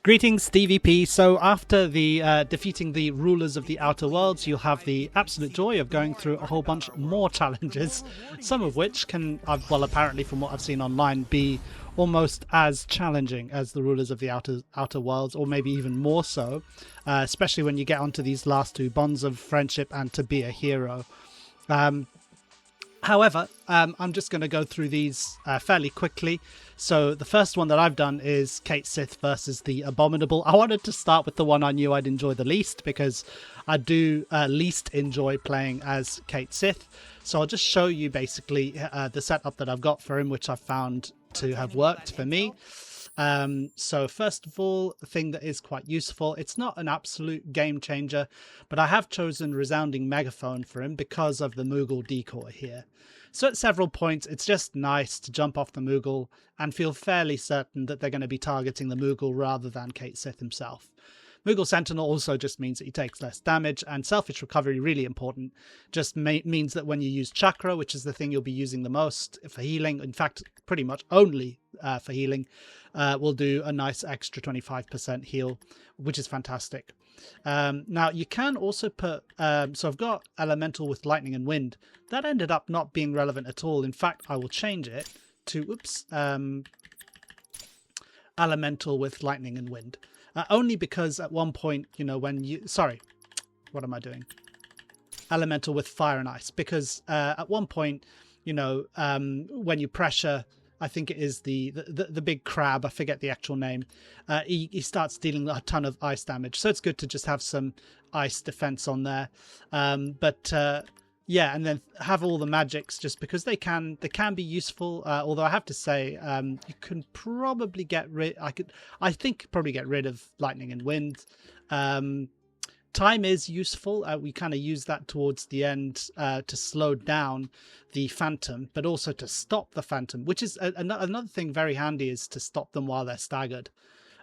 Greetings, DVP. So after the defeating the rulers of the Outer Worlds, you'll have the absolute joy of going through a whole bunch more challenges, some of which can, well, apparently from what I've seen online, be almost as challenging as the rulers of the Outer Worlds, or maybe even more so, especially when you get onto these last two, Bonds of Friendship and To Be a Hero. However, I'm just going to go through these fairly quickly. So the first one that I've done is Cait Sith versus the Abominable. I wanted to start with the one I knew I'd enjoy the least, because I do least enjoy playing as Cait Sith. So I'll just show you basically the setup that I've got for him, which I've found to have worked for me. So first of all, the thing that is quite useful, it's not an absolute game changer, but I have chosen Resounding Megaphone for him because of the Moogle decoy here. So at several points, it's just nice to jump off the Moogle and feel fairly certain that they're going to be targeting the Moogle rather than Cait Sith himself. Moogle Sentinel also just means that he takes less damage, and Selfish Recovery, really important, just means that when you use Chakra, which is the thing you'll be using the most for healing, in fact pretty much only for healing, will do a nice extra 25% heal, which is fantastic. Now you can also put, so I've got Elemental with Lightning and Wind. That ended up not being relevant at all. In fact, I will change it to, Elemental with Lightning and Wind. Only because at one point, you know, when you... Sorry, what am I doing? Elemental with Fire and Ice. Because at one point, you know, when you pressure... I think it is the big crab, I forget the actual name, he starts dealing a ton of ice damage. So it's good to just have some ice defense on there. Yeah, and then have all the magics just because they can be useful. Although I have to say, you can probably get rid... I think probably get rid of Lightning and Wind. Time is useful. We kind of use that towards the end to slow down the Phantom, but also to stop the Phantom, which is another thing very handy, is to stop them while they're staggered.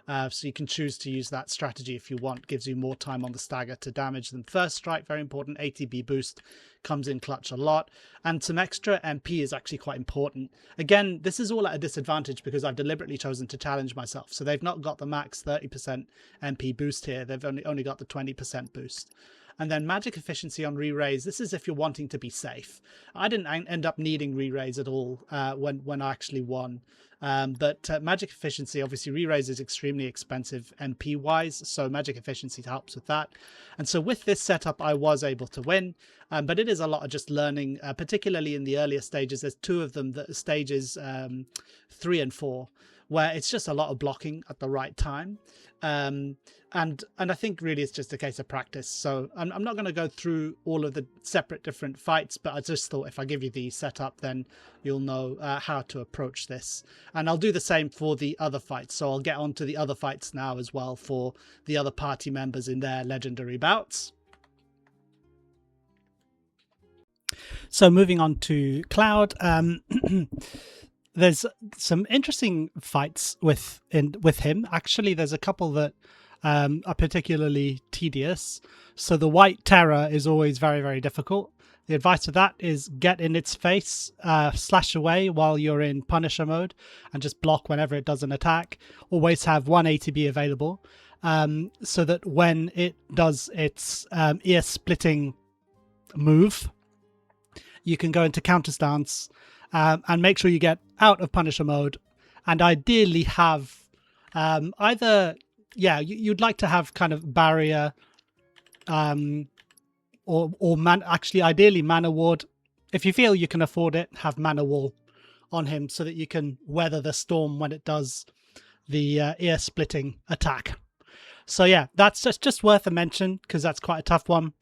So you can choose to use that strategy if you want. Gives you more time on the stagger to damage them. First strike, very important. ATB boost comes in clutch a lot. And some extra MP is actually quite important. Again, this is all at a disadvantage because I've deliberately chosen to challenge myself. So they've not got the max 30% MP boost here. They've only got the 20% boost. And then magic efficiency on re-raise. This is if you're wanting to be safe. I didn't end up needing re-raise at all when I actually won. But magic efficiency, obviously re-raise is extremely expensive MP wise, so magic efficiency helps with that. And so with this setup I was able to win, but it is a lot of just learning, particularly in the earlier stages. There's two of them, that stages 3 and 4, where it's just a lot of blocking at the right time. And I think really it's just a case of practice. So I'm not going to go through all of the separate different fights, but I just thought if I give you the setup, then you'll know how to approach this. And I'll do the same for the other fights. So I'll get on to the other fights now as well for the other party members in their legendary bouts. So moving on to Cloud, there's some interesting fights with him. Actually, there's a couple that are particularly tedious. So the White Terror is always very, very difficult. The advice for that is get in its face, slash away while you're in Punisher mode, and just block whenever it does an attack. Always have 1 ATB available, so that when it does its ear-splitting move, you can go into counter stance and make sure you get out of Punisher mode, and ideally have either... Yeah, you'd like to have kind of barrier, actually ideally mana ward. If you feel you can afford it, have mana wall on him so that you can weather the storm when it does the ear splitting attack. So yeah, that's just worth a mention because that's quite a tough one.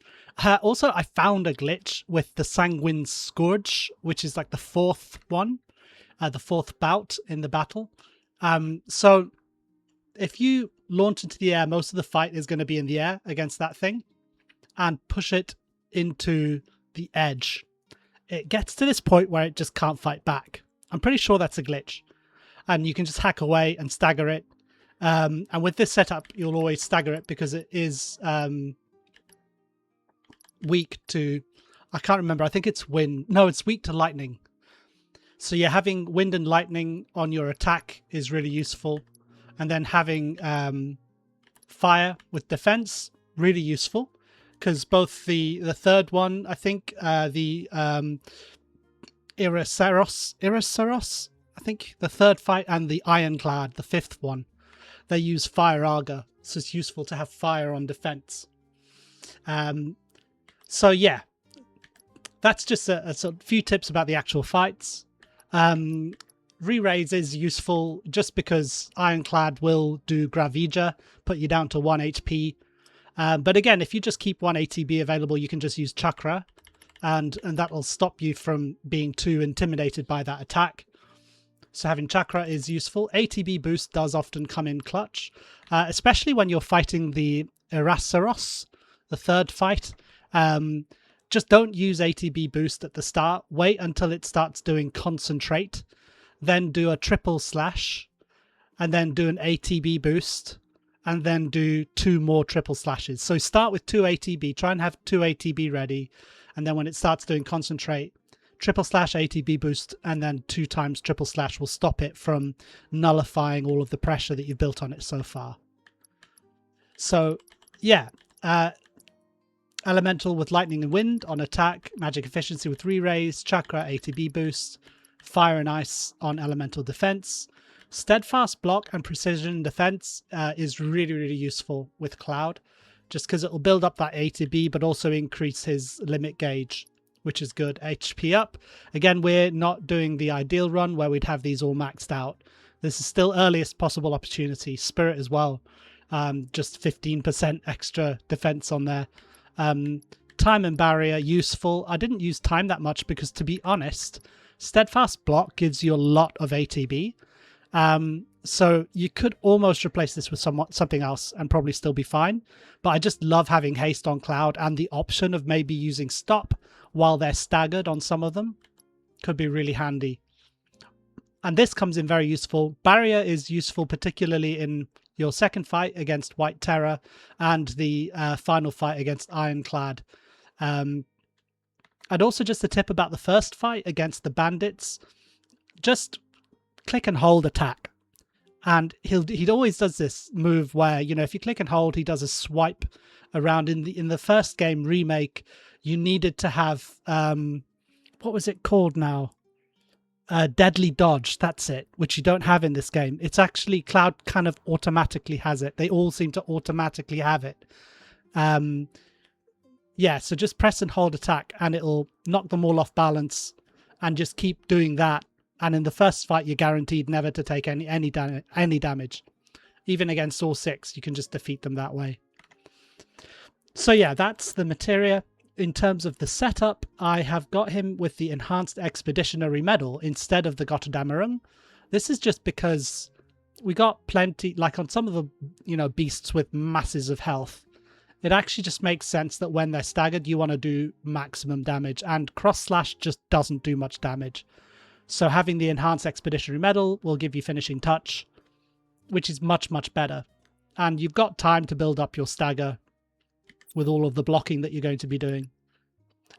Also, I found a glitch with the Sanguine Scourge, which is like the 4th one, the 4th bout in the battle. So if you launch into the air, most of the fight is going to be in the air against that thing, and push it into the edge. It gets to this point where it just can't fight back. I'm pretty sure that's a glitch. And you can just hack away and stagger it. And with this setup, you'll always stagger it because it is weak to... I can't remember. I think it's wind. No, it's weak to lightning. So yeah, having wind and lightning on your attack is really useful. And then having fire with defense, really useful, because both the third one, I think, the Iraceros, I think, the third fight, and the Ironclad, the fifth one, they use fire Arga, so it's useful to have fire on defense. So yeah, that's just a few tips about the actual fights. Re-raise is useful just because Ironclad will do Gravija, put you down to 1 HP. But again, if you just keep 1 ATB available, you can just use Chakra, and that will stop you from being too intimidated by that attack. So having Chakra is useful. ATB boost does often come in clutch, especially when you're fighting the Iraceros, the third fight. Just don't use ATB boost at the start. Wait until it starts doing Concentrate, then do a triple slash, and then do an ATB boost, and then do 2 more triple slashes. So start with 2 ATB, try and have 2 ATB ready, and then when it starts doing Concentrate, triple slash ATB boost, and then 2 times triple slash will stop it from nullifying all of the pressure that you've built on it so far. So yeah, Elemental with Lightning and Wind on attack, Magic Efficiency with Re-raise, Chakra ATB boost, Fire and Ice on Elemental defense. Steadfast block and precision defense is really, really useful with Cloud, just because it will build up that ATB, but also increase his limit gauge, which is good. HP up. Again, we're not doing the ideal run where we'd have these all maxed out. This is still earliest possible opportunity. Spirit as well. Just 15% extra defense on there. Time and Barrier, useful. I didn't use Time that much because, to be honest, Steadfast block gives you a lot of ATB. So you could almost replace this with something else and probably still be fine. But I just love having haste on Cloud, and the option of maybe using stop while they're staggered on some of them could be really handy. And this comes in very useful. Barrier is useful particularly in your second fight against White Terror and the final fight against Ironclad. And also just a tip about the first fight against the bandits. Just click and hold attack. And he always does this move where, you know, if you click and hold, he does a swipe around. In the first game remake, you needed to have what was it called now? Deadly Dodge, that's it, which you don't have in this game. It's actually Cloud kind of automatically has it. They all seem to automatically have it. Yeah, so just press and hold attack and it'll knock them all off balance, and just keep doing that. And in the first fight, you're guaranteed never to take any damage. Even against all 6, you can just defeat them that way. So yeah, that's the materia. In terms of the setup, I have got him with the Enhanced Expeditionary Medal instead of the Gotterdammerung. This is just because we got plenty, like on some of the, you know, beasts with masses of health, it actually just makes sense that when they're staggered, you want to do maximum damage, and Cross Slash just doesn't do much damage. So having the Enhanced Expeditionary Medal will give you Finishing Touch, which is much, much better. And you've got time to build up your stagger with all of the blocking that you're going to be doing.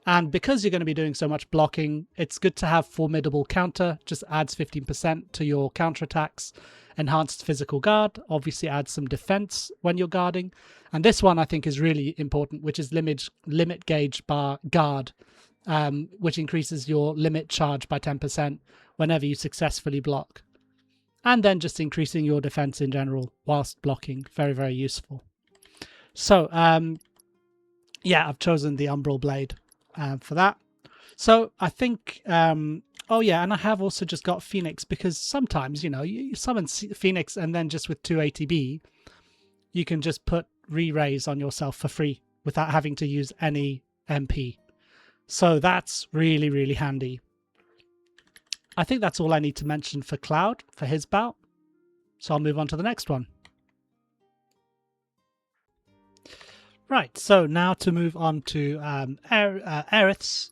And because you're going to be doing so much blocking, it's good to have Formidable Counter, just adds 15% to your counterattacks. Enhanced Physical Guard obviously adds some defense when you're guarding. And this one I think is really important, which is Limit Gauge Bar Guard, which increases your limit charge by 10% whenever you successfully block. And then just increasing your defense in general whilst blocking. Very, very useful. So, yeah, I've chosen the Umbral Blade for that. So I think, oh yeah, and I have also just got Phoenix, because sometimes, you know, you summon Phoenix and then just with 2 ATB, you can just put Re-raise on yourself for free without having to use any MP. So that's really, really handy. I think that's all I need to mention for Cloud, for his bout. So I'll move on to the next one. Right, so now to move on to Aerith's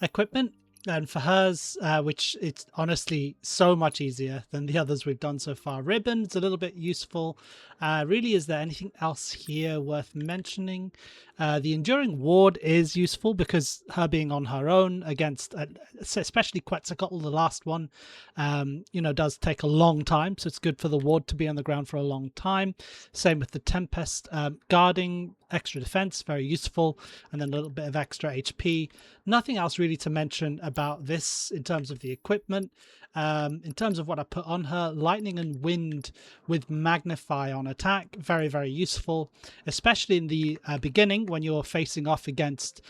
equipment. And for hers, which it's honestly so much easier than the others we've done so far. Ribbon's a little bit useful. Really, is there anything else here worth mentioning? The Enduring Ward is useful because her being on her own against, especially Quetzalcoatl, the last one, does take a long time. So it's good for the ward to be on the ground for a long time. Same with the Tempest. Guarding, extra defense, very useful. And then a little bit of extra HP. Nothing else really to mention about this in terms of the equipment. In terms of what I put on her, lightning and wind with magnify on attack, very, very useful, especially in the beginning when you're facing off against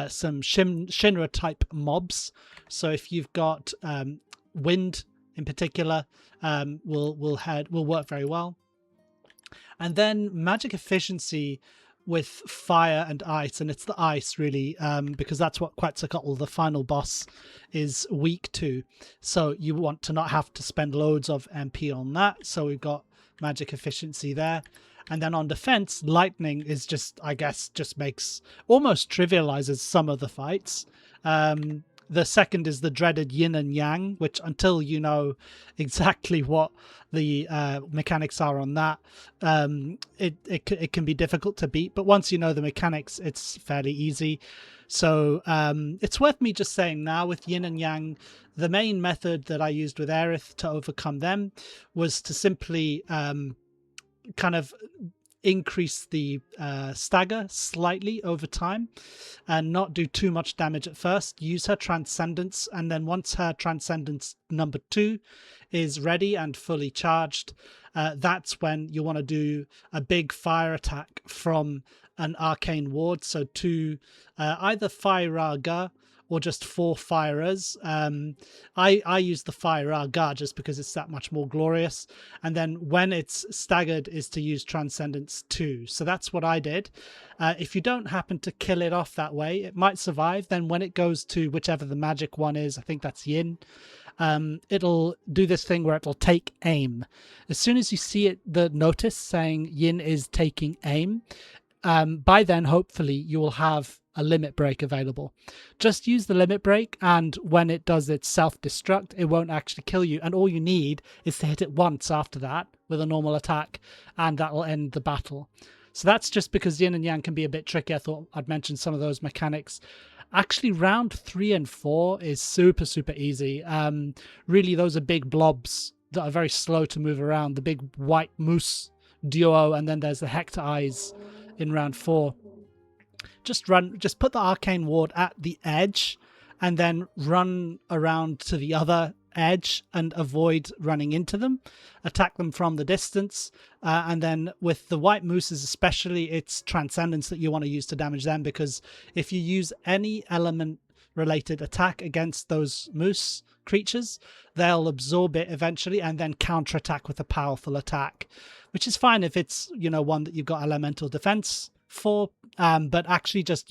some Shinra type mobs. So if you've got wind in particular, will work very well. And then magic efficiency with fire and ice, and it's the ice really, because that's what Quetzalcoatl, the final boss, is weak to. So you want to not have to spend loads of MP on that. So we've got magic efficiency there. And then on defense, lightning is just, I guess, just makes, almost trivializes some of the fights. The second is the dreaded yin and yang, which until you know exactly what the mechanics are on that, it can be difficult to beat. But once you know the mechanics, it's fairly easy. So it's worth me just saying now with yin and yang, the main method that I used with Aerith to overcome them was to simply kind of increase the stagger slightly over time and not do too much damage at first. Use her Transcendence, and then once her Transcendence number 2 is ready and fully charged, that's when you want to do a big fire attack from an arcane ward. So to either Fire or just 4 firers. I use the Fire just because it's that much more glorious. And then when it's staggered is to use Transcendence 2. So that's what I did. If you don't happen to kill it off that way, it might survive. Then when it goes to whichever the magic one is, I think that's Yin, it'll do this thing where it'll take aim. As soon as you see it, the notice saying Yin is taking aim, by then hopefully you will have a limit break available. Just use the limit break, and when it does its self-destruct, it won't actually kill you, and all you need is to hit it once after that with a normal attack, and that will end the battle. So that's just because yin and yang can be a bit tricky. I thought I'd mention some of those mechanics. Actually, round 3 and 4 is super easy. Really, those are big blobs that are very slow to move around. The big white moose duo, and then there's the Hector Eyes in round 4. Just put the arcane ward at the edge and then run around to the other edge and avoid running into them. Attack them from the distance. And then with the white mooses especially, it's Transcendence that you want to use to damage them, because if you use any element related attack against those moose creatures, they'll absorb it eventually and then counterattack with a powerful attack, which is fine if it's, one that you've got elemental defense for, but actually just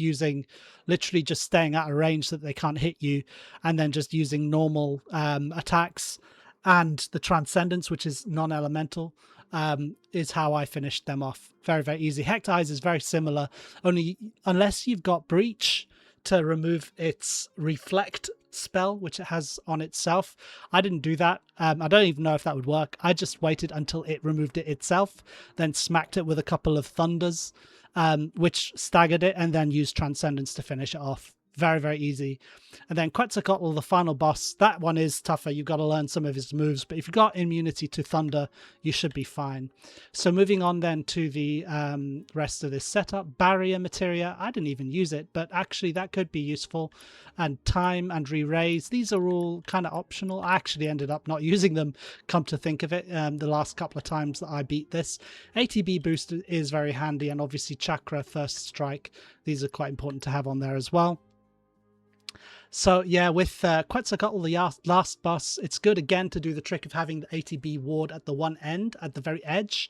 literally just staying out of range so that they can't hit you, and then just using normal attacks and the Transcendence, which is non-elemental, is how I finished them off. Very easy. Hector Eyes is very similar, only unless you've got Breach to remove its reflect spell, which it has on itself. I didn't do that. I don't even know if that would work. I just waited until it removed it itself, then smacked it with a couple of thunders, which staggered it, and then used Transcendence to finish it off. Very easy. And then Quetzalcoatl, the final boss, that one is tougher. You've got to learn some of his moves, but if you've got immunity to thunder, you should be fine. So moving on then to the rest of this setup. Barrier Materia, I didn't even use it, but actually that could be useful. And Time and Re-Raise, these are all kind of optional. I actually ended up not using them, come to think of it, the last couple of times that I beat this. ATB boost is very handy, and obviously Chakra, First Strike, these are quite important to have on there as well. So yeah, with Quetzalcoatl, the last boss, it's good again to do the trick of having the ATB ward at the one end, at the very edge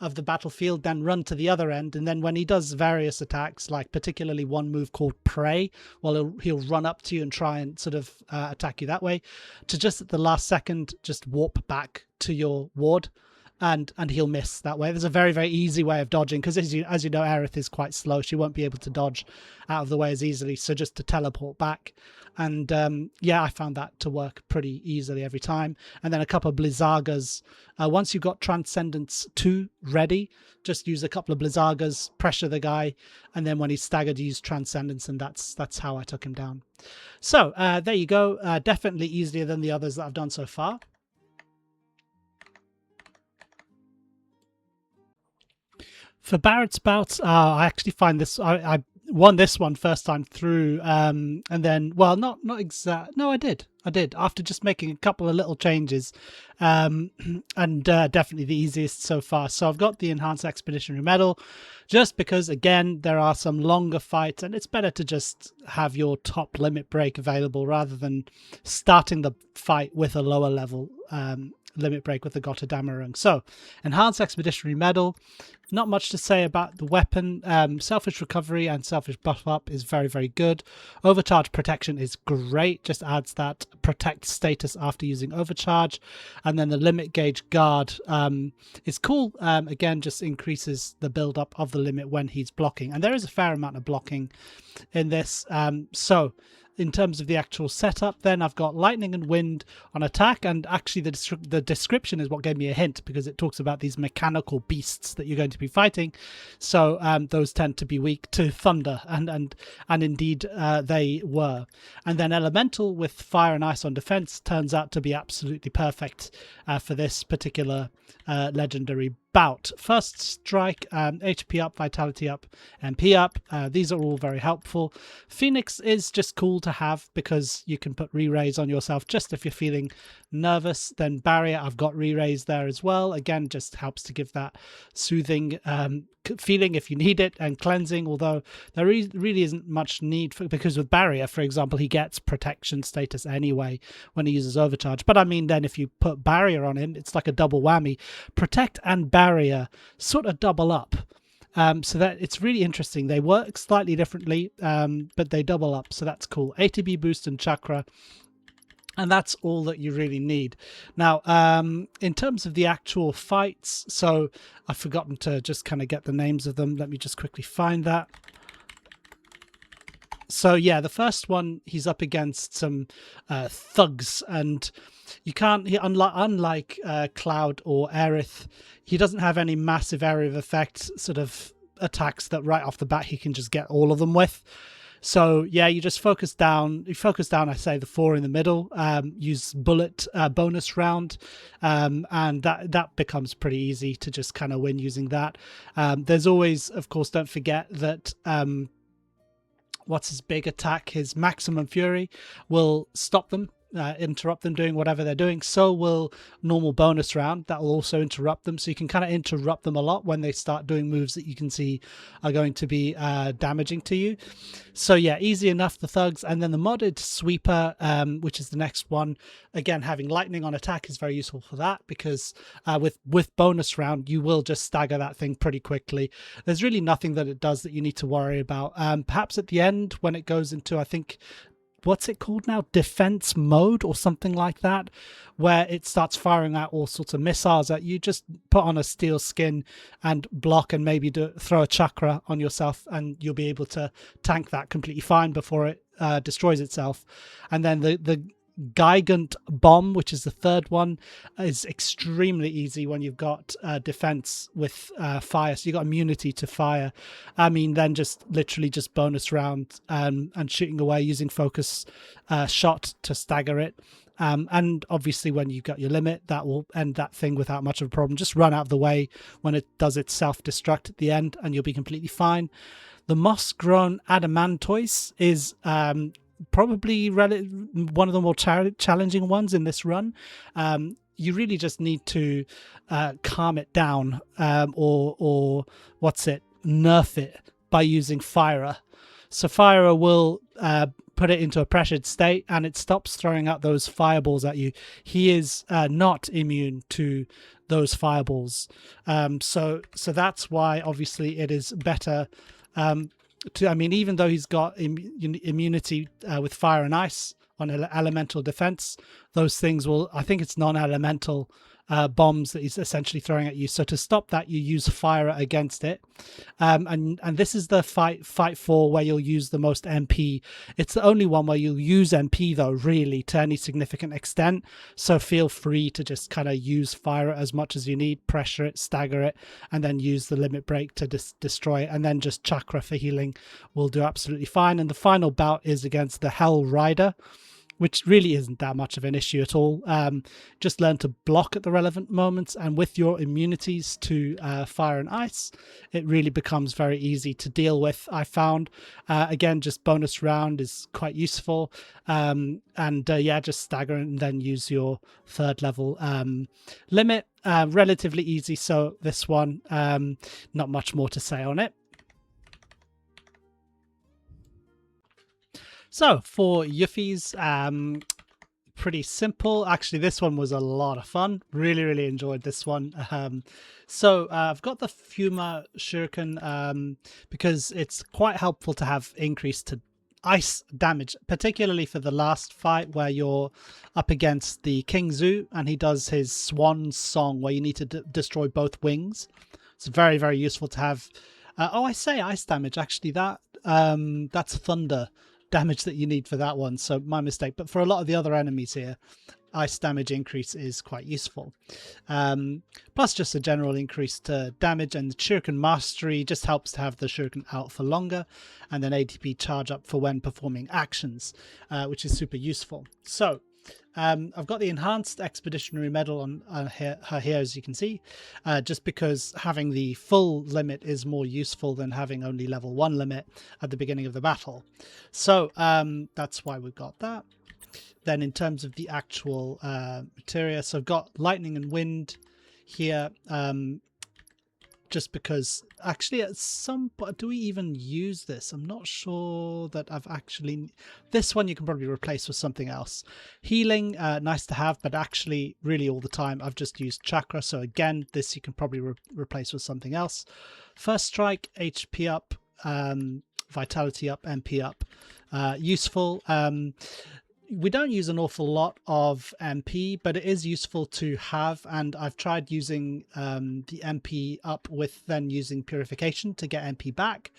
of the battlefield, then run to the other end, and then when he does various attacks, like particularly one move called Prey, well, he'll run up to you and try and sort of attack you that way, to just at the last second just warp back to your ward. and he'll miss that way. There's a very, very easy way of dodging, because as you know, Aerith is quite slow. She won't be able to dodge out of the way as easily. So just to teleport back. And yeah, I found that to work pretty easily every time. And then a couple of Blizzagas. Once you've got Transcendence 2 ready, just use a couple of Blizzagas, pressure the guy, and then when he's staggered, use Transcendence, and that's how I took him down. So there you go. Definitely easier than the others that I've done so far. For Barrett's Bouts, I actually find this. I won this one first time through, and then, well, not exact. No, I did after just making a couple of little changes, and definitely the easiest so far. So I've got the Enhanced Expeditionary Medal, just because again there are some longer fights, and it's better to just have your top limit break available rather than starting the fight with a lower level limit break with the Gotterdammerung. So, Enhanced Expeditionary Medal. Not much to say about the weapon. Selfish Recovery and Selfish Buff Up is very, very good. Overcharge Protection is great. Just adds that protect status after using Overcharge. And then the Limit Gauge Guard is cool. Again, just increases the build up of the limit when he's blocking. And there is a fair amount of blocking in this. So in terms of the actual setup, then I've got Lightning and Wind on attack, and actually the description is what gave me a hint, because it talks about these mechanical beasts that you're going to be fighting. So those tend to be weak to thunder, and indeed they were. And then Elemental with Fire and Ice on defense turns out to be absolutely perfect for this particular legendary bout. First strike, HP up, Vitality up, MP up. These are all very helpful. Phoenix is just cool to have because you can put re-raise on yourself just if you're feeling nervous. Then Barrier, I've got re-raise there as well. Again, just helps to give that soothing feeling if you need it, and cleansing, although there really isn't much need for, because with Barrier, for example, he gets protection status anyway when he uses Overcharge. But I mean, then if you put Barrier on him, it's like a double whammy. Protect and Barrier sort of double up. So that it's really interesting. They work slightly differently, but they double up, so that's cool. ATB boost and chakra, and that's all that you really need. Now, in terms of the actual fights, so I've forgotten to just kind of get the names of them. Let me just quickly find that. So yeah, the first one, he's up against some thugs, and you can't, unlike Cloud or Aerith, he doesn't have any massive area of effect sort of attacks that right off the bat he can just get all of them with. So yeah, you just focus down. You focus down, I say, the 4 in the middle. Use bullet bonus round, and that becomes pretty easy to just kind of win using that. There's always, of course, don't forget that what's his big attack? His Maximum Fury will stop them. Interrupt them doing whatever they're doing. So will normal bonus round. That will also interrupt them. So you can kind of interrupt them a lot when they start doing moves that you can see are going to be damaging to you. So yeah, easy enough, the thugs. And then the modded sweeper, which is the next one. Again, having lightning on attack is very useful for that, because with bonus round, you will just stagger that thing pretty quickly. There's really nothing that it does that you need to worry about. Perhaps at the end when it goes into, I think, what's it called now? Defense mode or something like that, where it starts firing out all sorts of missiles at you. Just put on a steel skin and block, and maybe throw a chakra on yourself, and you'll be able to tank that completely fine before it destroys itself. And then the Gigant Bomb, which is the third one, is extremely easy when you've got defense with fire. So you've got immunity to fire. I mean, then just literally just bonus round and shooting away using focus shot to stagger it. And obviously when you've got your limit, that will end that thing without much of a problem. Just run out of the way when it does its self-destruct at the end, and you'll be completely fine. The Moss-Grown Adamantoise is probably one of the more challenging ones in this run. You really just need to calm it down, or nerf it by using Fire. So Fire will put it into a pressured state, and it stops throwing out those fireballs at you. He is not immune to those fireballs, so that's why obviously it is better. I mean, even though he's got immunity with fire and ice on elemental defense, those things will, I think it's non-elemental bombs that he's essentially throwing at you. So to stop that, you use fire against it. And this is the fight 4 where you'll use the most MP. It's the only one where you'll use MP though, really, to any significant extent. So feel free to just kind of use fire as much as you need, pressure it, stagger it, and then use the limit break to destroy it. And then just chakra for healing will do absolutely fine. And the final bout is against the Hell Rider, which really isn't that much of an issue at all. Just learn to block at the relevant moments, and with your immunities to fire and ice, it really becomes very easy to deal with, I found. Again, just bonus round is quite useful. Yeah, just stagger and then use your 3rd level limit. Relatively easy, so this one, not much more to say on it. So for Yuffie's, pretty simple. Actually, this one was a lot of fun. Really enjoyed this one. I've got the Fuma Shuriken because it's quite helpful to have increase to ice damage, particularly for the last fight where you're up against the King Zu and he does his swan song where you need to destroy both wings. It's very useful to have. I say ice damage. Actually, that's thunder damage that you need for that one, so my mistake. But for a lot of the other enemies here, ice damage increase is quite useful. Plus just a general increase to damage, and the Shuriken Mastery just helps to have the Shuriken out for longer, and then ATP charge up for when performing actions, which is super useful. So I've got the Enhanced Expeditionary Medal on her here, as you can see, just because having the full limit is more useful than having only level 1 limit at the beginning of the battle. So that's why we've got that. Then in terms of the actual materia, so I've got Lightning and Wind here, just because actually at some point, do we even use this? I'm not sure that I've actually... This one you can probably replace with something else. Healing, nice to have, but actually really all the time I've just used chakra. So again, this you can probably replace with something else. First strike, HP up, vitality up, MP up. Useful. We don't use an awful lot of MP, but it is useful to have, and I've tried using the MP up with then using Purification to get MP back,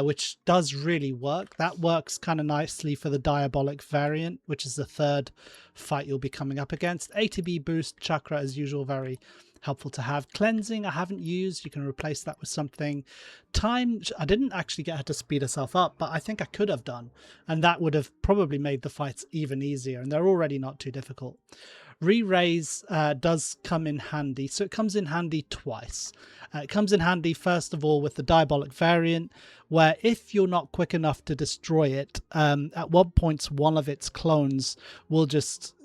which does really work. That works kind of nicely for the Diabolic variant, which is the 3rd fight you'll be coming up against. ATB boost, chakra as usual, very helpful to have. Cleansing I haven't used, you can replace that with something. Time, I didn't actually get her to speed herself up, but I think I could have done, and that would have probably made the fights even easier, and they're already not too difficult. Re-raise does come in handy, so it comes in handy twice. It comes in handy first of all with the Diabolic variant, where if you're not quick enough to destroy it, at one point one of its clones will just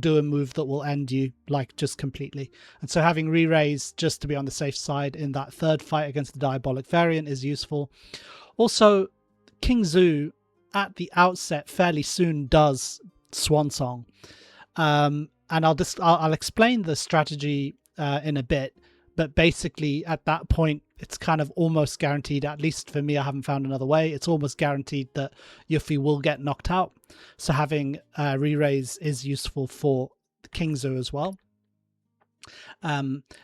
do a move that will end you, like, just completely. And so having re-raise just to be on the safe side in that 3rd fight against the Diabolic variant is useful. Also, King Zu at the outset fairly soon does Swan Song, and I'll explain the strategy in a bit, but basically at that point it's kind of almost guaranteed, at least for me, I haven't found another way, it's almost guaranteed that Yuffie will get knocked out. So having re-raise is useful for King Zu as well.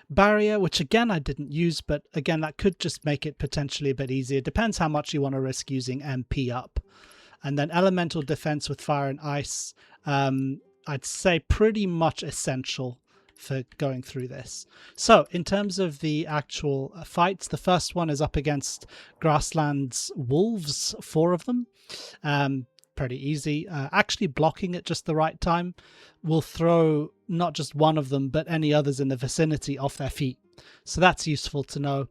Barrier, which again I didn't use, but again that could just make it potentially a bit easier. Depends how much you want to risk using MP up. And then Elemental Defense with fire and ice, I'd say pretty much essential for going through this. So in terms of the actual fights, the first one is up against Grassland's wolves, 4 of them. Pretty easy. Actually blocking at just the right time will throw not just one of them but any others in the vicinity off their feet, so that's useful to know.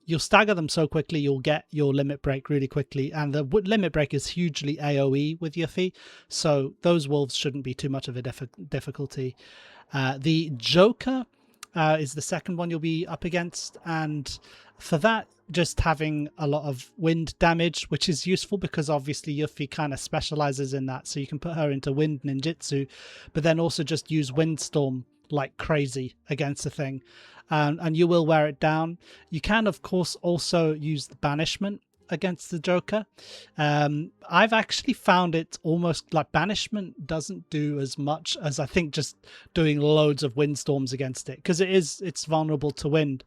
You'll stagger them so quickly, you'll get your limit break really quickly, and the limit break is hugely AoE with Yuffie, so those wolves shouldn't be too much of a difficulty. The Joker is the second one you'll be up against, and for that, just having a lot of wind damage, which is useful because obviously Yuffie kind of specializes in that, so you can put her into wind ninjutsu, but then also just use windstorm like crazy against the thing, and you will wear it down. You can of course also use the banishment, against the Joker. I've actually found it almost like banishment doesn't do as much as I think just doing loads of windstorms against it, because it's vulnerable to wind.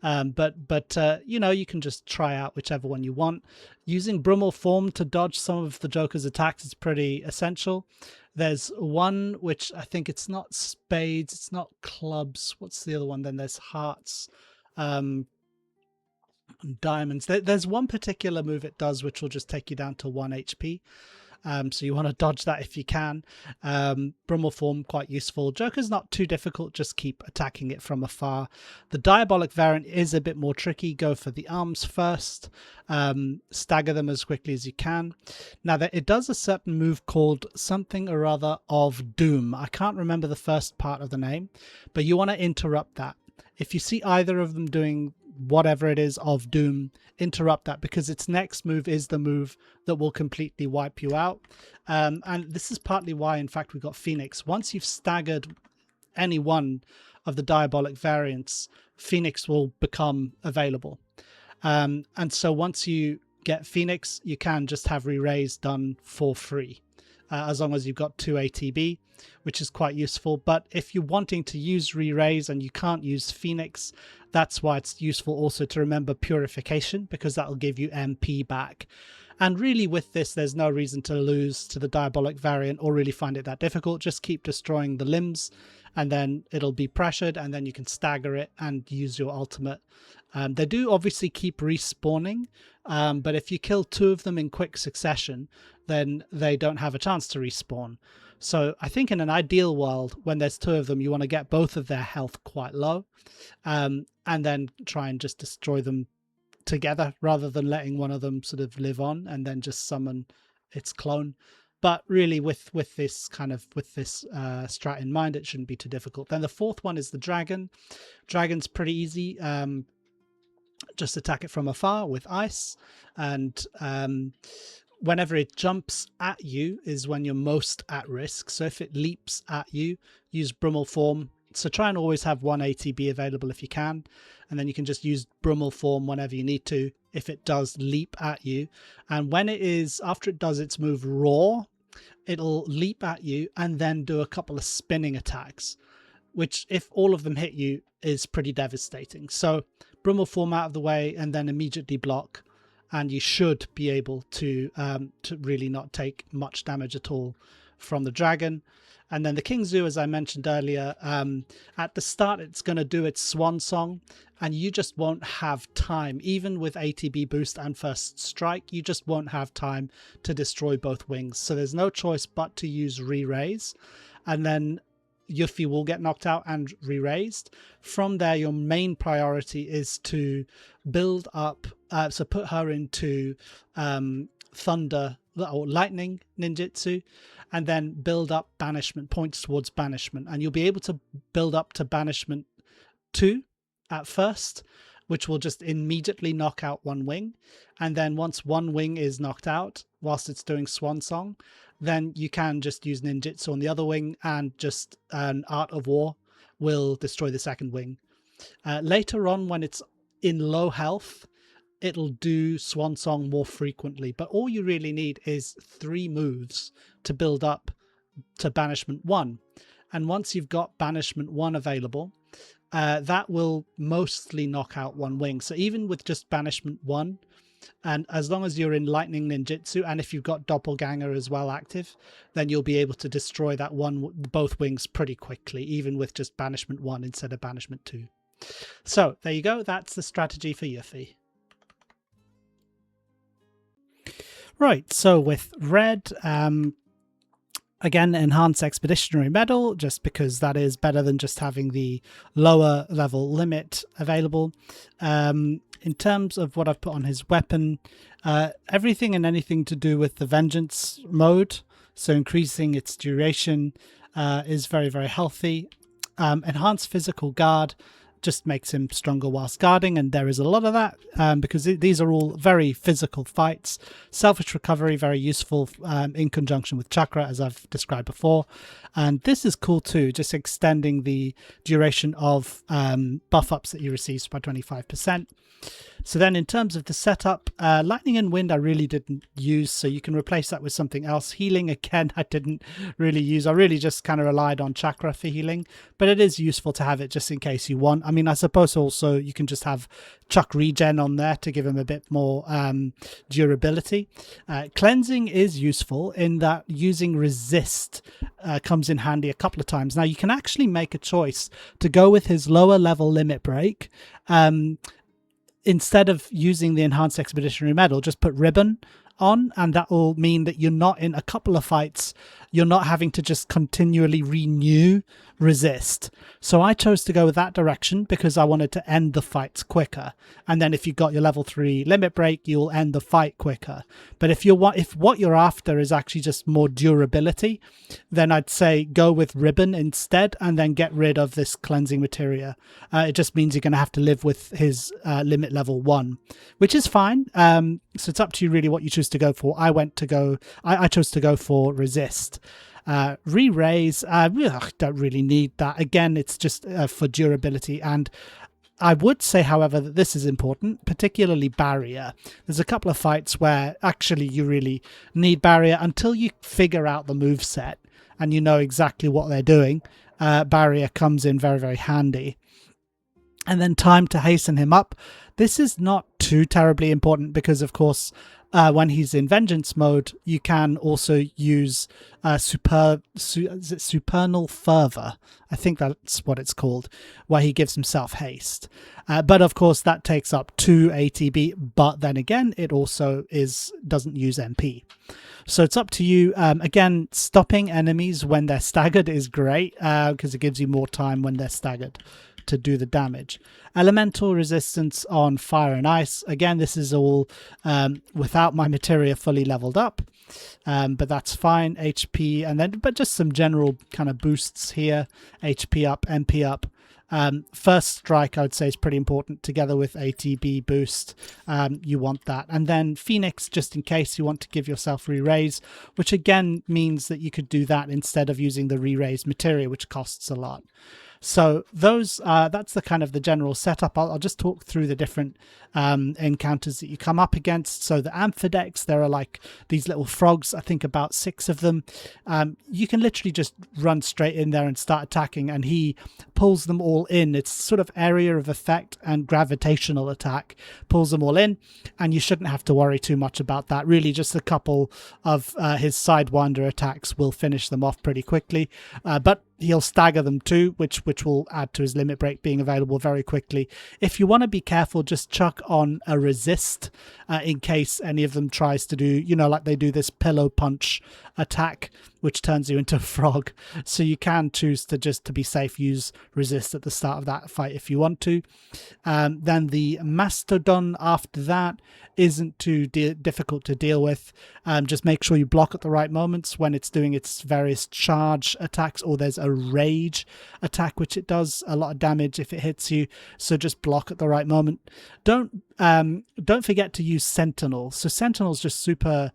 But you know, you can just try out whichever one you want. Using Brummel Form to dodge some of the Joker's attacks is pretty essential. There's one which I think it's not spades, it's not clubs. What's the other one? Then there's hearts, diamonds. There's one particular move it does which will just take you down to 1 HP. So you want to dodge that if you can. Brummel Form, quite useful. Joker's not too difficult, just keep attacking it from afar. The Diabolic variant is a bit more tricky. Go for the arms first. Stagger them as quickly as you can. Now, it does a certain move called something or other of Doom. I can't remember the first part of the name, but you want to interrupt that. If you see either of them doing whatever it is of Doom, interrupt that, because its next move is the move that will completely wipe you out. And this is partly why, in fact, we got Phoenix. Once you've staggered any one of the Diabolic variants, Phoenix will become available. And so once you get Phoenix, you can just have re-raise done for free, as long as you've got 2 ATB, which is quite useful. But if you're wanting to use re-raise and you can't use Phoenix, that's why it's useful also to remember Purification, because that'll give you MP back. And really with this, there's no reason to lose to the Diabolic variant or really find it that difficult. Just keep destroying the limbs and then it'll be pressured, and then you can stagger it and use your ultimate. They do obviously keep respawning, but if you kill 2 of them in quick succession, then they don't have a chance to respawn. So I think in an ideal world, when there's 2 of them, you want to get both of their health quite low, and then try and just destroy them together rather than letting one of them sort of live on and then just summon its clone. But really with this strat in mind, it shouldn't be too difficult. Then the 4th one is the Dragon. Dragon's pretty easy. Just attack it from afar with ice, and whenever it jumps at you is when you're most at risk. So if it leaps at you, use Brummel Form. So try and always have 1 ATB available if you can, and then you can just use Brummel Form whenever you need to if it does leap at you. And when it is, after it does its move Roar, it'll leap at you and then do a couple of spinning attacks, which if all of them hit you is pretty devastating. So Brummel Form out of the way and then immediately block, and you should be able to really not take much damage at all from the Dragon. And then the King Zoo, as I mentioned earlier, at the start it's going to do its swan song, and you just won't have time, even with ATB boost and first strike, you just won't have time to destroy both wings. So there's no choice but to use re-raise, and then Yuffie will get knocked out and re-raised. From there, your main priority is to build up, so put her into thunder or lightning ninjutsu, and then build up banishment points towards banishment, and you'll be able to build up to banishment 2 at first, which will just immediately knock out 1 wing. And then once 1 wing is knocked out whilst it's doing swan song, then you can just use ninjutsu on the other wing, and just an Art of War will destroy the 2nd wing. Later on, when it's in low health, it'll do swan song more frequently, but all you really need is 3 moves to build up to banishment 1. And once you've got banishment 1 available, that will mostly knock out 1 wing. So even with just banishment 1, and as long as you're in lightning ninjutsu, and if you've got doppelganger as well active, then you'll be able to destroy that both wings pretty quickly, even with just banishment 1 instead of banishment 2. So there you go, that's the strategy for Yuffie. Right, so with red, again, enhance expeditionary medal, just because that is better than just having the lower level limit available. In terms of what I've put on his weapon, everything and anything to do with the vengeance mode, so increasing its duration, is very, very healthy. Enhanced physical guard, just makes him stronger whilst guarding, and there is a lot of that because these are all very physical fights. Selfish recovery, very useful in conjunction with chakra, as I've described before. And this is cool too, just extending the duration of buff ups that he receives by 25%. So then in terms of the setup, Lightning and Wind I really didn't use, so you can replace that with something else. Healing, again, I didn't really use. I really just kind of relied on chakra for healing, but it is useful to have it just in case you want. I mean, I suppose also you can just have chuck regen on there to give him a bit more durability. Cleansing is useful in that using resist comes in handy a couple of times. Now you can actually make a choice to go with his lower level limit break. Instead of using the enhanced expeditionary medal, just put ribbon on, and that will mean that you're not in a couple of fights, you're not having to just continually renew resist. So I chose to go with that direction because I wanted to end the fights quicker, and then if you got your level 3 limit break, you'll end the fight quicker. But if what you're after is actually just more durability, then I'd say go with ribbon instead, and then get rid of this cleansing materia. It just means you're going to have to live with his limit level 1, which is fine. So it's up to you really what you choose to go for. I chose to go for resist. Re-raise, don't really need that. Again, it's just for durability. And I would say, however, that this is important, particularly barrier. There's a couple of fights where actually you really need barrier until you figure out the move set and you know exactly what they're doing. Barrier comes in very, very handy. And then time to hasten him up. This is not too terribly important because, of course, when he's in vengeance mode, you can also use supernal fervor. I think that's what it's called, where he gives himself haste. But of course, that takes up 2 ATB. But then again, it also doesn't use MP. So it's up to you. Again, stopping enemies when they're staggered is great because it gives you more time when they're staggered to do the damage. Elemental resistance on fire and ice. Again, this is all without my materia fully leveled up, but that's fine. HP but just some general kind of boosts here. HP up, MP up. First strike, I would say, is pretty important together with ATB boost. You want that. And then Phoenix, just in case you want to give yourself re-raise, which again means that you could do that instead of using the re-raise materia, which costs a lot. So that's the kind of the general setup. I'll just talk through the different encounters that you come up against. So the Amphidex, there are like these little frogs, I think about 6 of them. You can literally just run straight in there and start attacking, and he pulls them all in. It's sort of area of effect and gravitational attack, pulls them all in, and you shouldn't have to worry too much about that. Really, just a couple of his Sidewinder attacks will finish them off pretty quickly, but he'll stagger them too, which will add to his limit break being available very quickly. If you want to be careful, just chuck on a resist in case any of them tries to do, like they do this pillow punch attack, which turns you into a frog. So you can choose to be safe, use resist at the start of that fight if you want to. Then the Mastodon after that isn't too difficult to deal with. Just make sure you block at the right moments when it's doing its various charge attacks, or there's a rage attack which it does a lot of damage if it hits you, so just block at the right moment. Don't forget to use Sentinel. So Sentinel's just super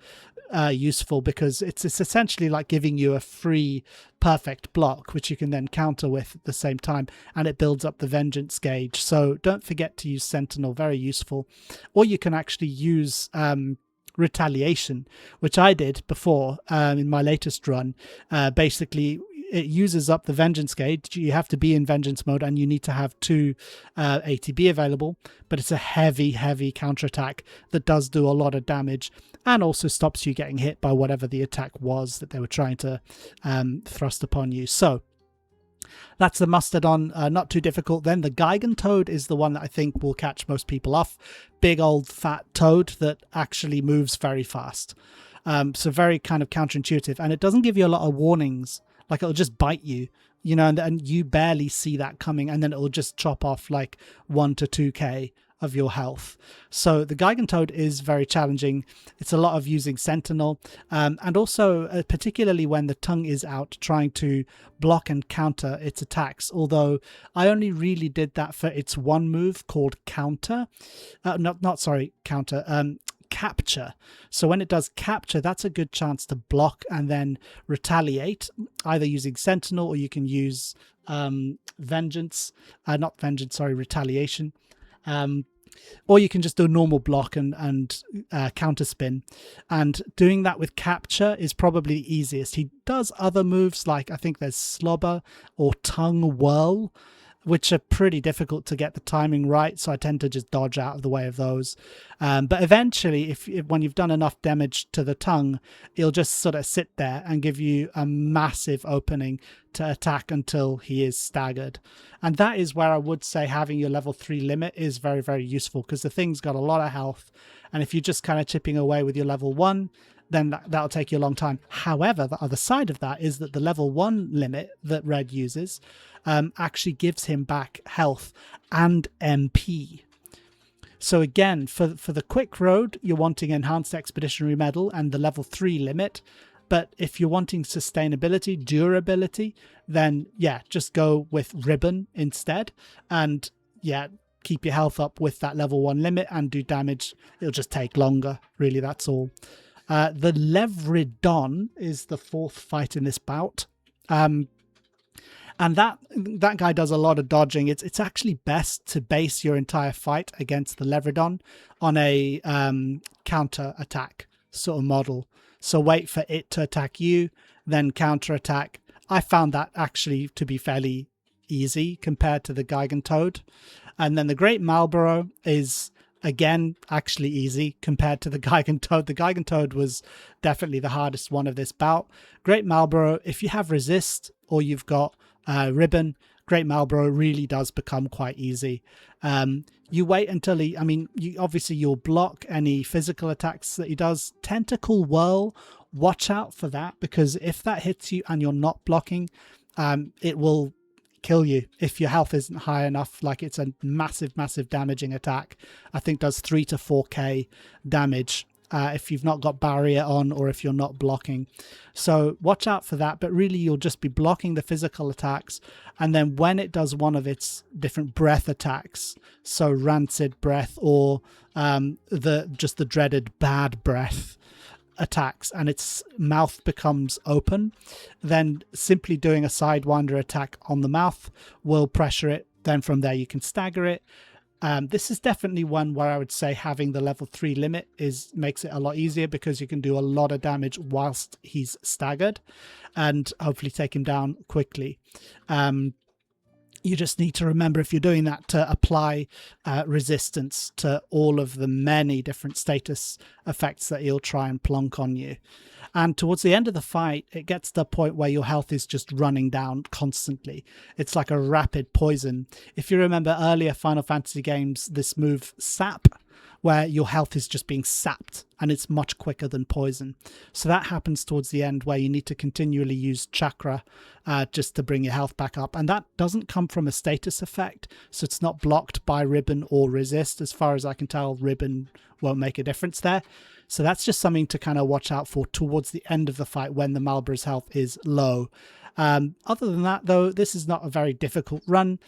useful because it's essentially like giving you a free perfect block which you can then counter with at the same time, and it builds up the vengeance gauge. So don't forget to use Sentinel, very useful. Or you can actually use retaliation, which I did before in my latest run. Basically it uses up the vengeance gauge. You have to be in vengeance mode and you need to have 2 ATB available, but it's a heavy counterattack that does do a lot of damage and also stops you getting hit by whatever the attack was that they were trying to thrust upon you. So that's the Mastodon, not too difficult. Then the Gigantoad is the one that I think will catch most people off. Big old fat toad that actually moves very fast. So very kind of counterintuitive, and it doesn't give you a lot of warnings. Like it'll just bite you, and you barely see that coming, and then it'll just chop off like 1 to 2k of your health. So the Gigantoad is very challenging. It's a lot of using Sentinel, and also particularly when the tongue is out, trying to block and counter its attacks. Although I only really did that for its one move called counter. Capture. So when it does capture, that's a good chance to block and then retaliate, either using Sentinel, or you can use retaliation. Or you can just do a normal block and counter spin. And doing that with capture is probably the easiest. He does other moves, like I think there's slobber or tongue whirl, which are pretty difficult to get the timing right, so I tend to just dodge out of the way of those. But eventually, if when you've done enough damage to the tongue, it'll just sort of sit there and give you a massive opening to attack until he is staggered. And that is where I would say having your level 3 limit is very, very useful, because the thing's got a lot of health, and if you're just kind of chipping away with your level 1, then that'll take you a long time. However, the other side of that is that the level 1 limit that Red uses actually gives him back health and MP. So again, for the quick road, you're wanting Enhanced Expeditionary Medal and the level 3 limit. But if you're wanting sustainability, durability, then yeah, just go with Ribbon instead. And yeah, keep your health up with that level 1 limit and do damage. It'll just take longer, really, that's all. The Levridon is the 4th fight in this bout. And that guy does a lot of dodging. It's actually best to base your entire fight against the Levridon on a counter attack sort of model. So wait for it to attack you, then counter attack. I found that actually to be fairly easy compared to the Gigantoad. And then the Great Marlborough is, again, actually easy compared to the Gigantoad. The Gigantoad was definitely the hardest one of this bout. Great Marlborough, if you have resist or you've got Ribbon, Great Marlborough really does become quite easy. You wait until you'll block any physical attacks that he does. Tentacle Whirl, watch out for that, because if that hits you and you're not blocking, it will kill you if your health isn't high enough. Like, it's a massive damaging attack. I think does 3 to 4k damage if you've not got barrier on or if you're not blocking. So watch out for that, but really you'll just be blocking the physical attacks, and then when it does one of its different breath attacks, so rancid breath or the dreaded bad breath attacks, and its mouth becomes open, then simply doing a Sidewinder attack on the mouth will pressure it. Then from there you can stagger it. This is definitely one where I would say having the level 3 limit makes it a lot easier, because you can do a lot of damage whilst he's staggered and hopefully take him down quickly. You just need to remember, if you're doing that, to apply resistance to all of the many different status effects that he'll try and plonk on you. And towards the end of the fight, it gets to the point where your health is just running down constantly. It's like a rapid poison. If you remember earlier Final Fantasy games, this move Sap, where your health is just being sapped, and it's much quicker than poison. So that happens towards the end, where you need to continually use chakra just to bring your health back up. And that doesn't come from a status effect, so it's not blocked by Ribbon or resist. As far as I can tell, Ribbon won't make a difference there. So that's just something to kind of watch out for towards the end of the fight when the Marlborough's health is low. Other than that, though, this is not a very difficult run.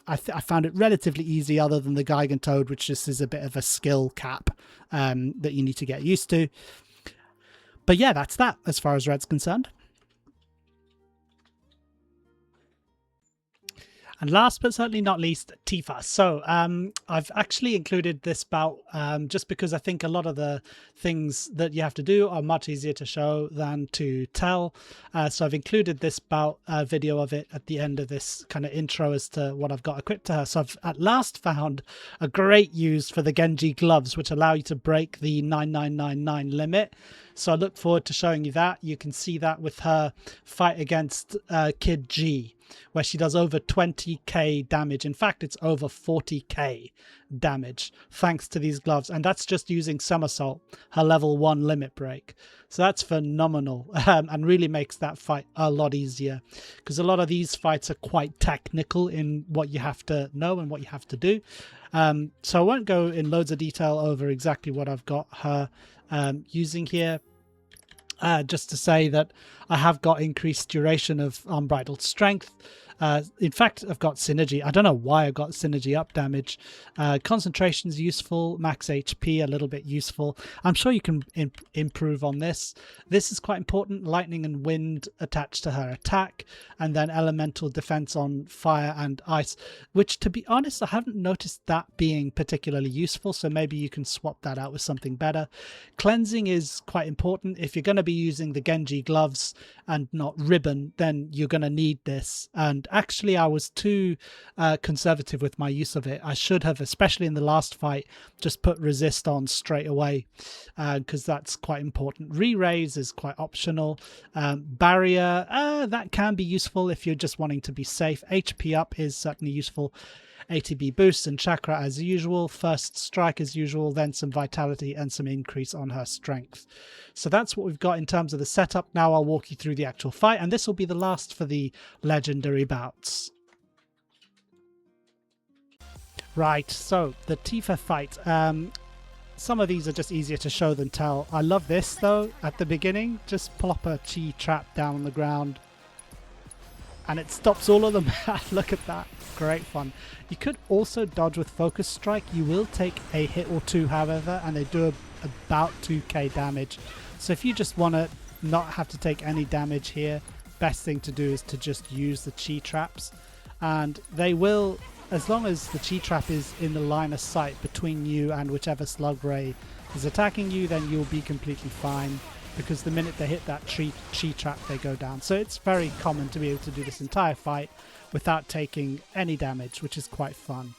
I found it relatively easy, other than the Gigantoad, which just is a bit of a skill cap that you need to get used to. But yeah, that's that as far as Red's concerned. And last but certainly not least, Tifa. So I've actually included this bout just because I think a lot of the things that you have to do are much easier to show than to tell. So I've included this bout video of it at the end of this kind of intro as to what I've got equipped to her. So I've at last found a great use for the Genji gloves, which allow you to break the 9999 limit. So I look forward to showing you that. You can see that with her fight against Kid G, where she does over 20k damage. In fact, it's over 40k damage thanks to these gloves, and that's just using Somersault, her level 1 limit break. So that's phenomenal, and really makes that fight a lot easier, because a lot of these fights are quite technical in what you have to know and what you have to do. So I won't go in loads of detail over exactly what I've got her using here. Just to say that I have got increased duration of unbridled strength. In fact, I've got synergy. I don't know why I got synergy up damage. Concentration is useful. Max HP a little bit useful. I'm sure you can improve on this. This is quite important. Lightning and wind attached to her attack, and then elemental defense on fire and ice, which, to be honest, I haven't noticed that being particularly useful, so maybe you can swap that out with something better. Cleansing is quite important. If you're going to be using the Genji gloves and not ribbon, then you're going to need this. And actually, I was too conservative with my use of it. I should have, especially in the last fight, just put resist on straight away, because that's quite important. Re-raise is quite optional. Barrier, that can be useful if you're just wanting to be safe. HP up is certainly useful. ATB boost and chakra as usual, first strike as usual, then some vitality and some increase on her strength. So that's what we've got in terms of the setup. Now I'll walk you through the actual fight, and this will be the last for the legendary bouts. Right, so the Tifa fight. Some of these are just easier to show than tell. I love this though, at the beginning. Just plop a chi trap down on the ground, and it stops all of them. Look at that. Great fun. You could also dodge with Focus Strike. You will take a hit or two, however, and they do about 2k damage. So if you just want to not have to take any damage here, best thing to do is to just use the Chi Traps. And they will, as long as the Chi Trap is in the line of sight between you and whichever Slug Ray is attacking you, then you'll be completely fine, because the minute they hit that Chi Trap, they go down. So it's very common to be able to do this entire fight without taking any damage, which is quite fun.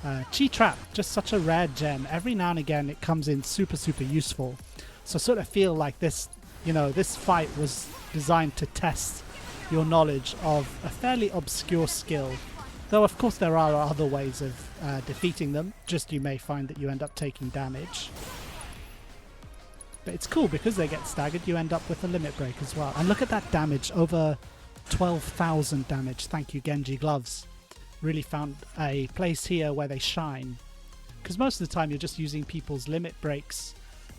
Chi Trap, just such a rare gem. Every now and again it comes in super useful. So I sort of feel like this, you know, this fight was designed to test your knowledge of a fairly obscure skill. Though of course there are other ways of defeating them, just you may find that you end up taking damage. But it's cool because they get staggered, you end up with a limit break as well. And look at that damage, over 12,000 damage. Thank you, Genji gloves. Really found a place here where they shine. Because most of the time you're just using people's limit breaks,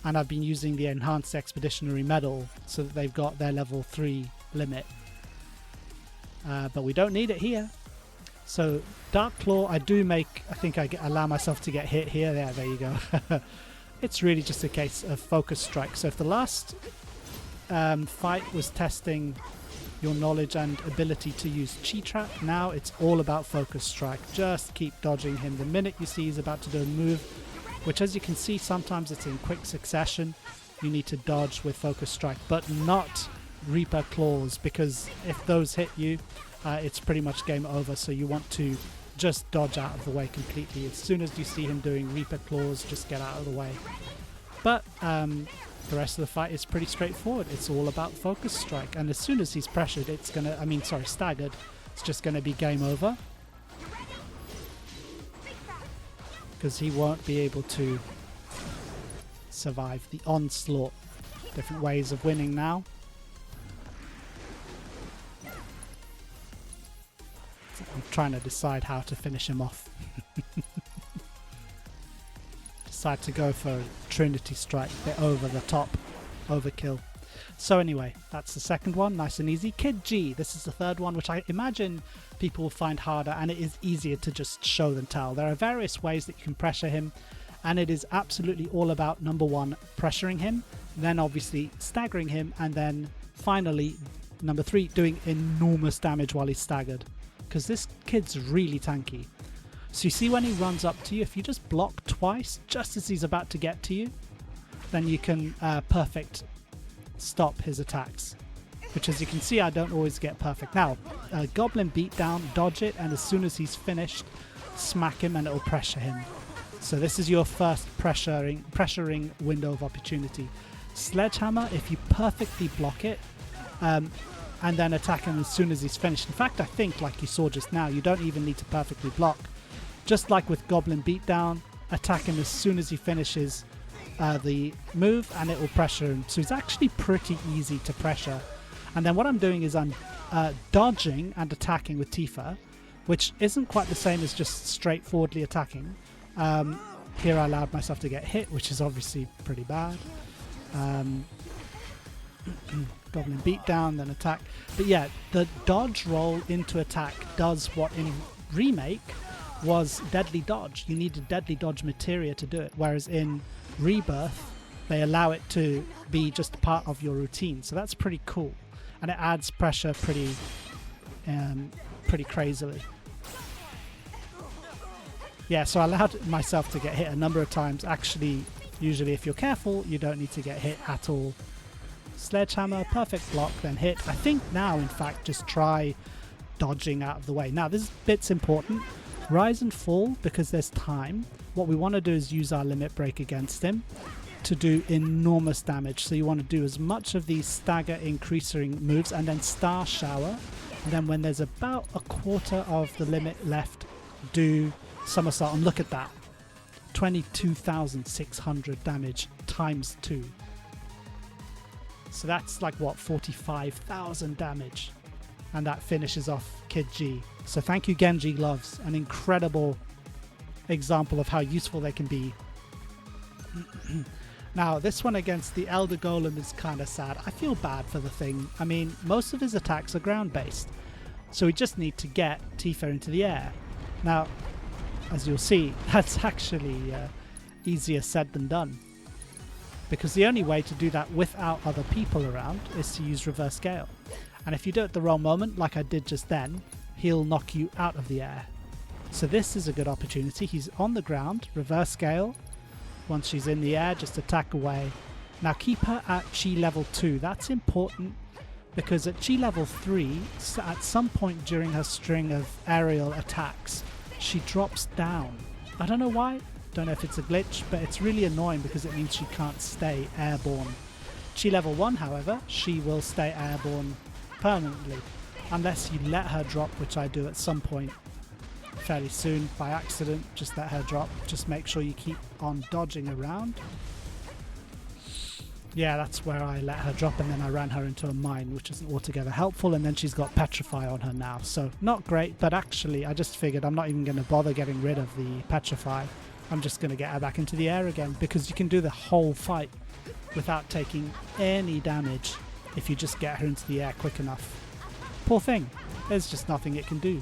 and I've been using the Enhanced Expeditionary Medal so that they've got their level 3 limit. But we don't need it here. So Dark Claw, I think I allow myself to get hit here. Yeah, there you go. It's really just a case of Focus Strike. So if the last fight was testing your knowledge and ability to use Chi Trap, now it's all about Focus Strike. Just keep dodging him. The minute you see he's about to do a move, which as you can see sometimes it's in quick succession, you need to dodge with Focus Strike, but not Reaper Claws, because if those hit you, it's pretty much game over. So you want to just dodge out of the way completely. As soon as you see him doing Reaper Claws, just get out of the way. But the rest of the fight is pretty straightforward. It's all about Focus Strike, and as soon as he's pressured, it's gonna, staggered, it's just gonna be game over, because he won't be able to survive the onslaught. Different ways of winning now. I'm trying to decide how to finish him off. Decide to go for Trinity Strike, bit over the top, overkill. So anyway, that's the second one, nice and easy. Kid G, this is the third one, which I imagine people will find harder, and it is easier to just show than tell. There are various ways that you can pressure him, and it is absolutely all about, number one, pressuring him, then obviously staggering him, and then finally, number 3, doing enormous damage while he's staggered. Because this kid's really tanky. So you see when he runs up to you, if you just block twice, just as he's about to get to you, then you can perfect stop his attacks. Which, as you can see, I don't always get perfect. Now, Goblin Beatdown, dodge it, and as soon as he's finished, smack him and it'll pressure him. So this is your first pressuring window of opportunity. Sledgehammer, if you perfectly block it, and then attack him as soon as he's finished. In fact, I think, like you saw just now, you don't even need to perfectly block. Just like with Goblin Beatdown, attack him as soon as he finishes the move, and it will pressure him. So it's actually pretty easy to pressure. And then what I'm doing is I'm dodging and attacking with Tifa, which isn't quite the same as just straightforwardly attacking. Here I allowed myself to get hit, which is obviously pretty bad. Goblin Beatdown, then attack. But yeah, the dodge roll into attack does what in Remake was Deadly Dodge. You needed Deadly Dodge materia to do it, whereas in Rebirth they allow it to be just part of your routine. So that's pretty cool, and it adds pressure pretty crazily. Yeah, so I allowed myself to get hit a number of times. Actually, usually if you're careful, you don't need to get hit at all. Sledgehammer, perfect block, then hit. I think now, in fact, just try dodging out of the way. Now, this bit's important. Rise and fall, because there's time. What we want to do is use our limit break against him to do enormous damage. So you want to do as much of these stagger increasing moves, and then star shower. And then when there's about a quarter of the limit left, do somersault. And look at that. 22,600 damage times 2. So that's like, what, 45,000 damage. And that finishes off Kid G. So thank you, Genji Gloves. An incredible example of how useful they can be. Now, this one against the Elder Golem is kind of sad. I feel bad for the thing. I mean, most of his attacks are ground-based. So we just need to get Tifa into the air. Now, as you'll see, that's actually easier said than done. Because the only way to do that without other people around is to use reverse gale. And if you do it at the wrong moment, like I did just then, he'll knock you out of the air. So this is a good opportunity. He's on the ground, reverse gale. Once she's in the air, just attack away. Now keep her at chi level 2. That's important, because at chi level 3, at some point during her string of aerial attacks, she drops down. I don't know why. Don't know if it's a glitch, but it's really annoying because it means she can't stay airborne. Chi level 1, however, she will stay airborne permanently, unless you let her drop, which I do at some point fairly soon by accident. Just let her drop. Just make sure you keep on dodging around. Yeah, that's where I let her drop, and then I ran her into a mine, which isn't altogether helpful, and then she's got Petrify on her now. So not great, but actually I just figured I'm not even going to bother getting rid of the Petrify. I'm just going to get her back into the air again, because you can do the whole fight without taking any damage if you just get her into the air quick enough. Poor thing. There's just nothing it can do.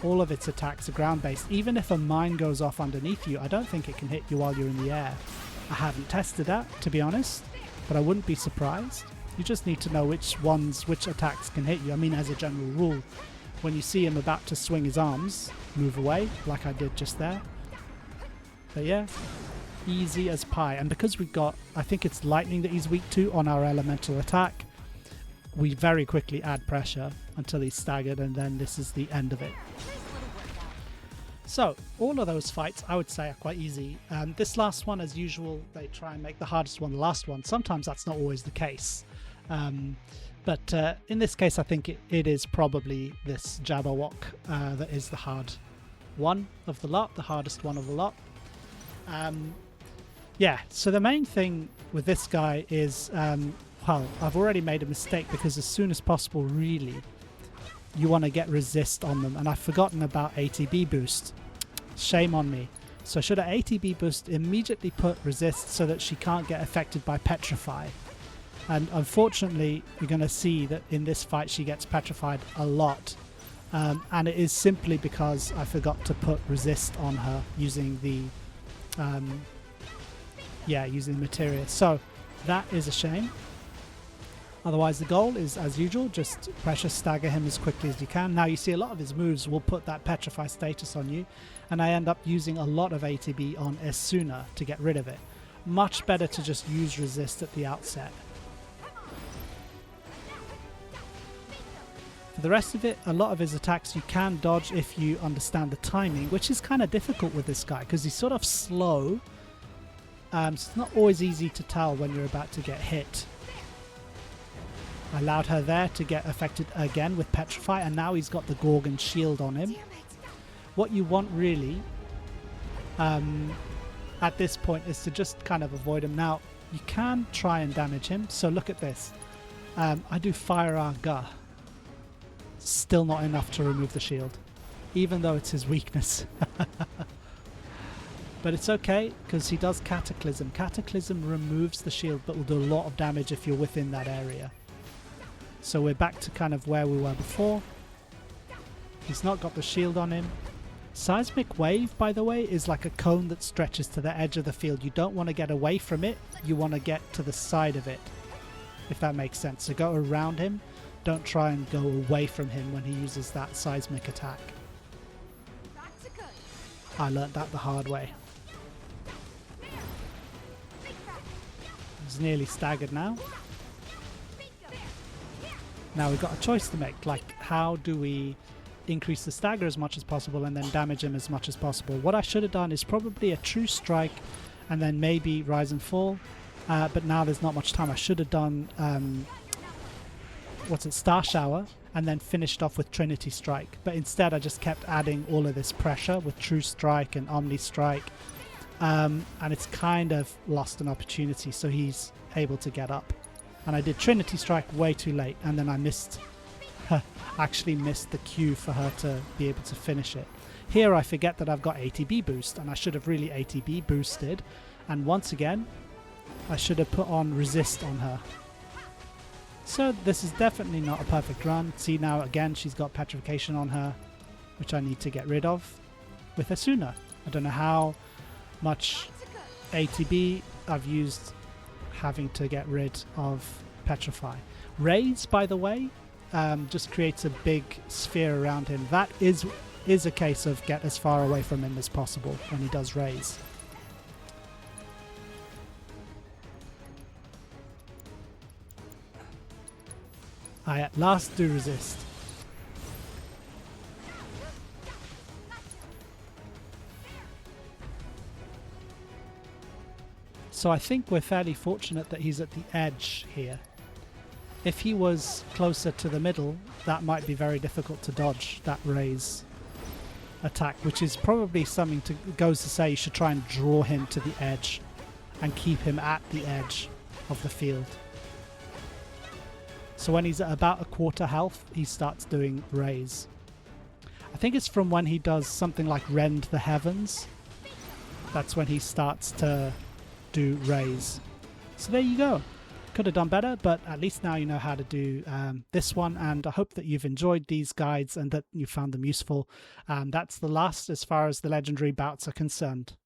All of its attacks are ground-based. Even if a mine goes off underneath you, I don't think it can hit you while you're in the air. I haven't tested that, to be honest, but I wouldn't be surprised. You just need to know which attacks can hit you. I mean, as a general rule, when you see him about to swing his arms, move away, like I did just there. But yeah, easy as pie. And because we've got, I think it's lightning that he's weak to on our elemental attack, we very quickly add pressure until he's staggered, and then this is the end of it. So all of those fights I would say are quite easy. This last one, as usual, they try and make the hardest one the last one. Sometimes that's not always the case. But in this case, I think it is probably this Jabberwock that is the hard one of the lot, the hardest one of the lot. Yeah, so the main thing with this guy is, well, I've already made a mistake, because as soon as possible, really, you want to get resist on them. And I've forgotten about ATB boost. Shame on me. So should an ATB boost immediately put resist so that she can't get affected by Petrify. And unfortunately, you're going to see that in this fight she gets petrified a lot. And it is simply because I forgot to put resist on her using the using the materia. So that is a shame. Otherwise, the goal is, as usual, just pressure stagger him as quickly as you can. Now, you see a lot of his moves will put that Petrify status on you, and I end up using a lot of ATB on Esuna to get rid of it. Much better to just use resist at the outset. For the rest of it, a lot of his attacks you can dodge if you understand the timing, which is kind of difficult with this guy, because he's sort of slow, So it's not always easy to tell when you're about to get hit. I allowed her there to get affected again with Petrify, and now he's got the Gorgon shield on him. What you want really at this point is to just kind of avoid him. Now, you can try and damage him, so look at this. I do Fire Arga. Still not enough to remove the shield, even though it's his weakness. But it's okay, because he does Cataclysm. Cataclysm removes the shield, but will do a lot of damage if you're within that area. So we're back to kind of where we were before. He's not got the shield on him. Seismic Wave, by the way, is like a cone that stretches to the edge of the field. You don't want to get away from it, you want to get to the side of it, if that makes sense. So go around him, don't try and go away from him when he uses that seismic attack. I learnt that the hard way. He's nearly staggered now. Now we've got a choice to make, like how do we increase the stagger as much as possible and then damage him as much as possible. What I should have done is probably a True Strike and then maybe Rise and Fall, but now there's not much time. I should have done Star Shower and then finished off with Trinity Strike, but instead I just kept adding all of this pressure with True Strike and Omni Strike, and it's kind of lost an opportunity, so he's able to get up. And I did Trinity Strike way too late, and then I actually missed the cue for her to be able to finish it. Here I forget that I've got ATB boost, and I should have really ATB boosted, and once again I should have put on Resist on her. So this is definitely not a perfect run. See, now again she's got Petrification on her, which I need to get rid of with Asuna. I don't know how much ATB I've used having to get rid of Petrify. Raise, by the way, just creates a big sphere around him. That is a case of get as far away from him as possible when he does raise. I at last do resist. So I think we're fairly fortunate that he's at the edge here. If he was closer to the middle, that might be very difficult to dodge, that raise attack, which is probably something goes to say you should try and draw him to the edge and keep him at the edge of the field. So when he's at about a quarter health, he starts doing raise. I think it's from when he does something like Rend the Heavens. That's when he starts to do raise. So there you go. Could have done better, but at least now you know how to do this one, and I hope that you've enjoyed these guides and that you found them useful. That's the last as far as the legendary bouts are concerned.